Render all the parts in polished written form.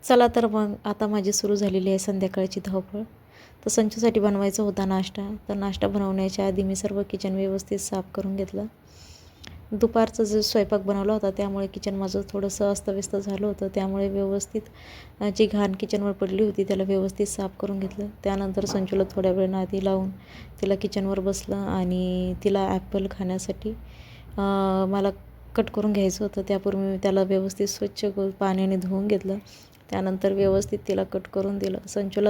चला तर मग आता माझी सुरू झालेली आहे संध्याकाळची धावपळ. तर संचूसाठी बनवायचा होता नाश्ता. तर नाश्ता बनवण्याच्या आधी मी सर्व किचन व्यवस्थित साफ करून घेतलं. दुपारचा जो स्वयंपाक बनवला होता त्यामुळे किचन माझं थोडंसं अस्तव्यस्त झालं होतं. त्यामुळे व्यवस्थित जी घाण किचनवर पडली होती त्याला व्यवस्थित साफ करून घेतलं. त्यानंतर संचूला थोड्या वेळ नादी लावून तिला किचनवर बसलं आणि तिला ॲपल खाण्यासाठी मला कट करून घ्यायचं होतं. त्यापूर्वी मी त्याला व्यवस्थित स्वच्छ पाण्याने धुवून घेतलं. त्यानंतर व्यवस्थित तिला कट करून दिलं. संचूला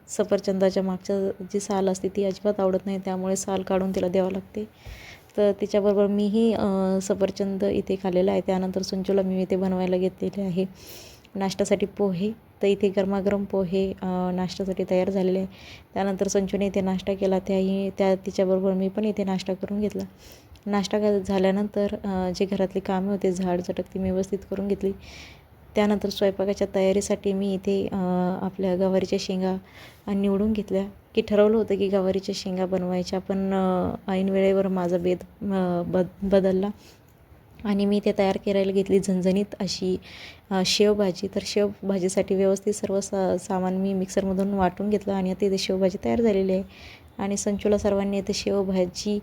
सफरचंदाच्या मागच्या जी साल असते ती अजिबात आवडत नाही, त्यामुळे साल काढून तिला द्यावं लागते. तर तिच्याबरोबर मीही सफरचंद इथे खाल्लेलं आहे. त्यानंतर संचूला मी इथे बनवायला घेतलेले आहे नाश्त्यासाठी पोहे. तर इथे गरमागरम पोहे नाश्त्यासाठी तयार झालेले आहे. त्यानंतर संचूने इथे नाश्ता केला. तिच्याबरोबर मी पण इथे नाश्ता करून घेतला. नाश्ता झाल्यानंतर जे घरातली कामे होते झाड झटक ती मी व्यवस्थित करून घेतली. त्यानंतर स्वयंपाकाच्या तयारीसाठी मी इथे आपल्या गवारीच्या शेंगा निवडून घेतल्या. की ठरवलं होतं की गवारीच्या शेंगा बनवायच्या, पण ऐन वेळेवर माझा बदलला आणि मी ते तयार करायला घेतली झणझणीत अशी शेवभाजी. तर शेवभाजीसाठी व्यवस्थित सर्व सामान मी मिक्सरमधून वाटून घेतलं आणि आता इथे शेवभाजी तयार झालेली आहे. आणि संचूला सर्वांनी इथे शेवभाजी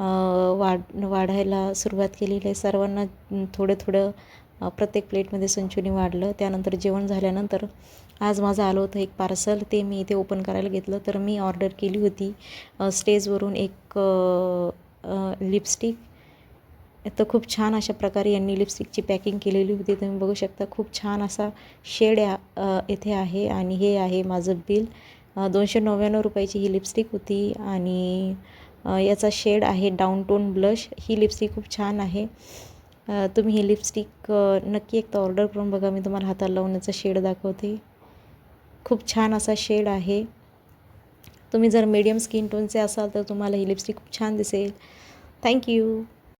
वाढायला सुरुवात केलेली आहे. सर्वांना थोडं थोडं प्रत्येक प्लेटमध्ये संचूने वाढलं. त्यानंतर जेवण झाल्यानंतर आज माझं आलं होतं एक पार्सल, ते मी इथे ओपन करायला घेतलं. तर मी ऑर्डर केली होती स्टेजवरून एक लिपस्टिक. तर खूप छान अशा प्रकारे यांनी लिपस्टिकची पॅकिंग केलेली होती. तुम्ही बघू शकता खूप छान असा शेड येथे आहे. आणि हे आहे माझं बिल. 299 रुपयाची ही लिपस्टिक होती आणि याचा शेड आहे डाऊन टोन ब्लश. ही लिपस्टिक खूप छान आहे. तुम्ही ही लिपस्टिक नक्की एकदा ऑर्डर करून बघा. मी तुम्हाला हाताला लावून याचा शेड दाखवते. खूप छान असा शेड आहे. तुम्ही जर मीडियम स्किन टोनचे असाल तर तुम्हाला ही लिपस्टिक खूप छान दिसेल. थँक्यू.